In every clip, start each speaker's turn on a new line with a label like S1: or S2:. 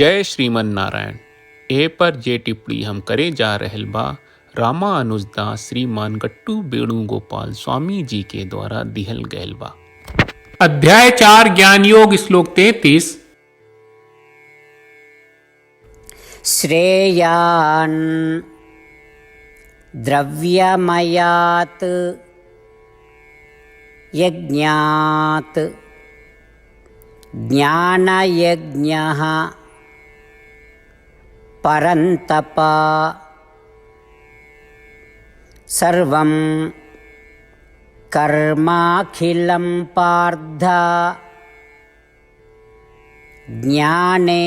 S1: जय श्रीमन नारायण। ए पर जे टिप्पणी हम करे जा रहल बा रामानुजदास श्रीमान गट्टू वेणुगोपाल स्वामी जी के द्वारा दिहल गयल बा। अध्याय 4 ज्ञान योग श्लोक 33।
S2: श्रेयान् द्रव्यमयात् यज्ञात् ज्ञानयज्ञः परन्तप सर्वं कर्माखिलं पार्थ ज्ञाने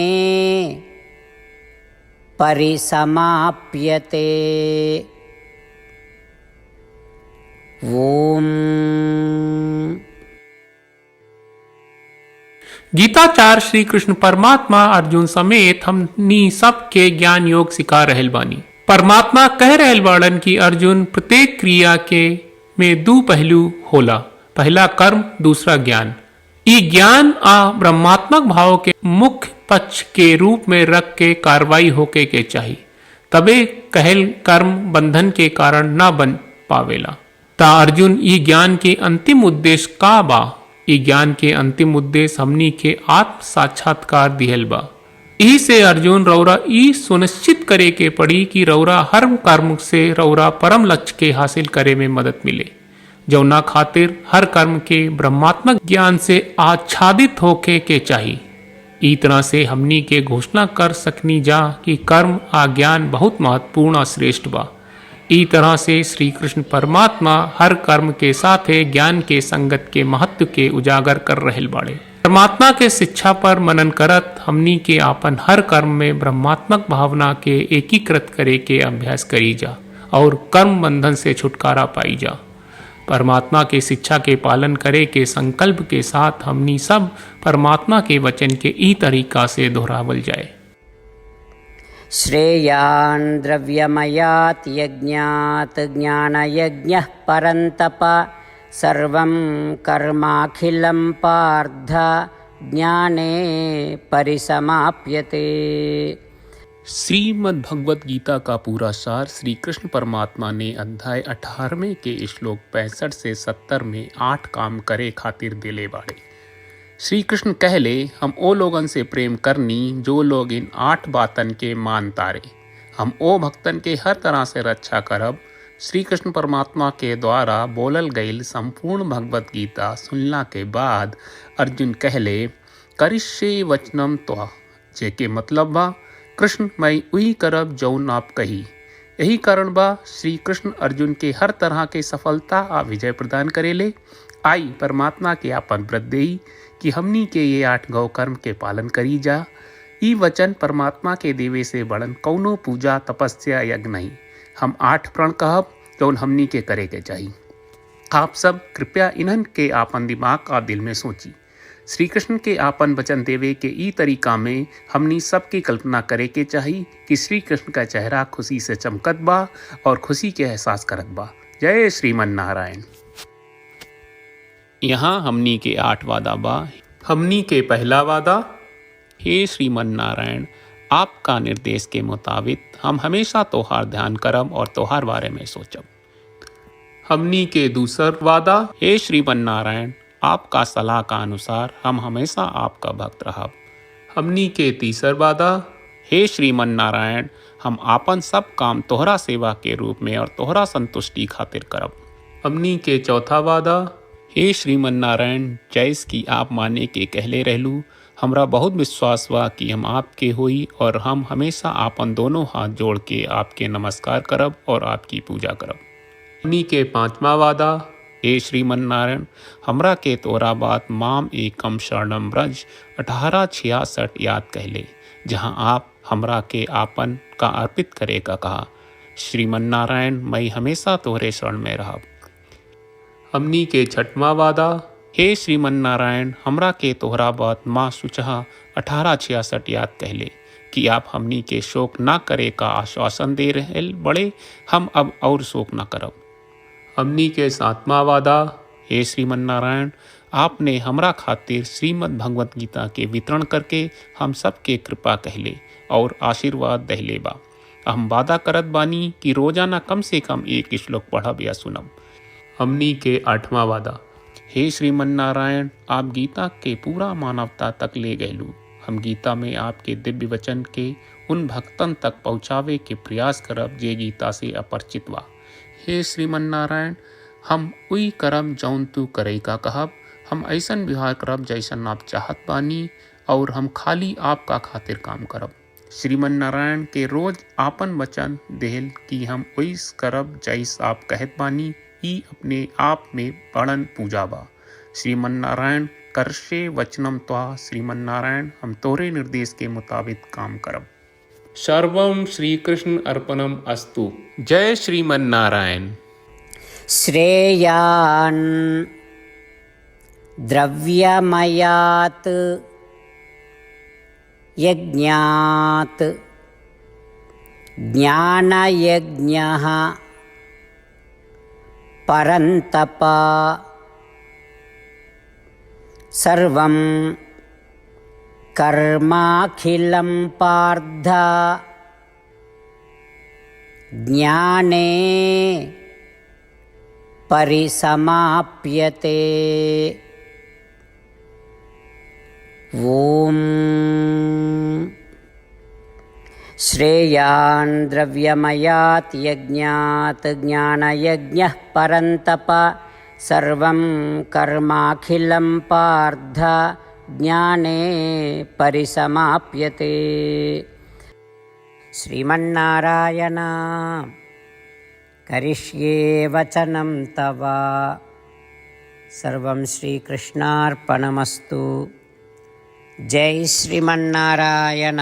S2: परिसमाप्यते। ओम।
S1: गीताचार्य श्री कृष्ण परमात्मा अर्जुन समेत हमनी सबके ज्ञान योग सिखा रहल बानी। परमात्मा कह रहल बाड़न कि अर्जुन प्रत्येक क्रिया के में दो पहलू होला, पहला कर्म दूसरा ज्ञान। ई ज्ञान आ ब्रह्मात्मक भाव के मुख्य पक्ष के रूप में रख के कार्रवाई होके के चाहिए, तबे कहल कर्म बंधन के कारण न बन पावेला। ता अर्जुन ई ज्ञान के अंतिम उद्देश्य का बा? ई ज्ञान के अंतिम उद्देश्य हमनी के आत्म साक्षात्कार दिहल बा। यही से अर्जुन रौरा ई सुनिश्चित करे के पड़ी कि रौरा हर कर्म से रौरा परम लक्ष्य के हासिल करे में मदद मिले, जौना खातिर हर कर्म के ब्रह्मात्मक ज्ञान से आच्छादित होके के चाहिए। ई तरह से हमनी के घोषणा कर सकनी जा कि कर्म आ ज्ञान बहुत महत्वपूर्ण और श्रेष्ठ बा। ई तरह से श्री कृष्ण परमात्मा हर कर्म के साथे ज्ञान के संगत के महत्व के उजागर कर रहल बाड़े। परमात्मा के शिक्षा पर मनन करत हमनी के आपन हर कर्म में ब्रह्मात्मक भावना के एकीकृत करे के अभ्यास करी जा और कर्म बंधन से छुटकारा पाई जा। परमात्मा के शिक्षा के पालन करे के संकल्प के साथ हमनी सब परमात्मा के वचन के ई तरीका से दोहरावल जाए।
S2: श्रेयान् द्रव्यमयात् यज्ञात् ज्ञानयज्ञः परन्तप सर्वं कर्माखिलं पार्थ ज्ञाने परिसमाप्यते।
S1: श्रीमद् भगवत गीता का पूरा सार श्री कृष्ण परमात्मा ने अध्याय 18वें के श्लोक 65 से 70 में 8 काम करे खातिर दिले बाड़े। श्री कृष्ण कहले, हम ओ लोगन से प्रेम करनी जो लोग इन 8 बातन के मान तारे। हम ओ भक्तन के हर तरह से रक्षा करब। श्री कृष्ण परमात्मा के द्वारा बोलल गईल संपूर्ण भगवत गीता सुनला के बाद अर्जुन कहले, करिष्ये वचनम त्वा, जेके मतलब बा कृष्ण मैं उही करब जौन आप कही। यही कारण बा श्री कृष्ण अर्जुन के हर तरह के सफलता आ विजय प्रदान करेले। आई परमात्मा के आपन व्रत देई कि हमनी के ये 8 गौ कर्म के पालन करी जा। ई वचन परमात्मा के देवे से बड़न कौनो पूजा तपस्या यज्ञ नहीं। हम 8 प्रण कहब जौन हमनी के करे के चाहिए। आप सब कृपया इन्हन के आपन दिमाग और दिल में सोची। श्री कृष्ण के आपन वचन देवे के ई तरीका में हमनी सबकी कल्पना करे के चाहिए कि श्री कृष्ण का चेहरा खुशी से चमकत बा और खुशी के एहसास करत बा। जय श्रीमन नारायण। यहाँ हमनी के 8 वादा बा। हमनी के पहला वादा, हे श्रीमन नारायण, आपका निर्देश के मुताबिक हम हमेशा तोहार ध्यान करब और तोहार बारे में सोचब। हमनी के दूसर वादा, हे श्रीमन नारायण, आपका सलाह का अनुसार हम हमेशा आपका भक्त रहब। हमनी के तीसर वादा, हे श्रीमन नारायण, हम आपन सब काम तोहरा सेवा के रूप में और तोहरा संतुष्टि खातिर करब। हमनी के चौथा वादा, हे श्रीमन नारायण, जैस की आप माने के कहले रहलू, हमरा बहुत विश्वास बा कि हम आपके होई और हम हमेशा आपन दोनों हाथ जोड़ के आपके नमस्कार करब और आपकी पूजा करब। हमनी के पांचवा वादा, हे श्रीमन नारायण, हमरा के तोरा बात माम एकम शरणम ब्रज 1866 याद कहले, जहाँ आप हमरा के आपन का अर्पित करे का कहा। श्रीमन नारायण, मैं हमेशा तोहरे शरण में रहब। हमनी के छठवां वादा, हे श्रीमन नारायण, हमरा के तोहरा बात माँ सुचहा 1866 याद कहले कि आप हमनी के शोक ना करे का आश्वासन दे रहे बड़े, हम अब और शोक ना करब। हमनी के 7वां वादा, हे श्रीमन नारायण, आपने हमरा खातिर श्रीमद् भगवत गीता के वितरण करके हम सबके कृपा कहले और आशीर्वाद दहले बा। हम वादा करत बानी कि रोजाना कम से कम एक श्लोक पढ़ब या सुनब। हमनी के 8वां वादा। हे श्रीमन नारायण, आप गीता के पूरा मानवता तक ले गयलू। हम गीता में आपके दिव्य वचन के उन भक्तन तक पहुँचावे के प्रयास करब जे गीता से अपरिचित बा। हे श्रीमन नारायण, हम उई करब जौन तू करे का कहब। हम ऐसन व्यवहार करब जैसन आप चाहत बानी और हम खाली आपका खातिर काम करब। श्रीमन नारायण के रोज आपन वचन देहल कि हम ओइस करब जैस आप कहत बानी, ई अपने आप में बड़न पूजा बा। श्रीमन नारायण, करशे वचनम त्वा। श्रीमन नारायण, हम तोरे निर्देश के मुताबिक काम करब। सर्वम श्री कृष्ण अर्पणम अस्तु। जय श्रीमन नारायण।
S2: श्रेयान् द्रव्यमयात् यज्ञात् ज्ञानयज्ञः परन्तप सर्वं कर्माखिलं पार्थ ज्ञाने परिसमाप्यते। ॐ श्रेयान् द्रव्यमयात् यज्ञात् ज्ञानयज्ञः परन्तप सर्वं कर्माखिलं पार्थ ज्ञाने परिसमाप्यते। श्रीमन्नारायण, करिष्ये वचनं तव। सर्वं श्रीकृष्णार्पणमस्तु। जय श्रीमन्नारायण।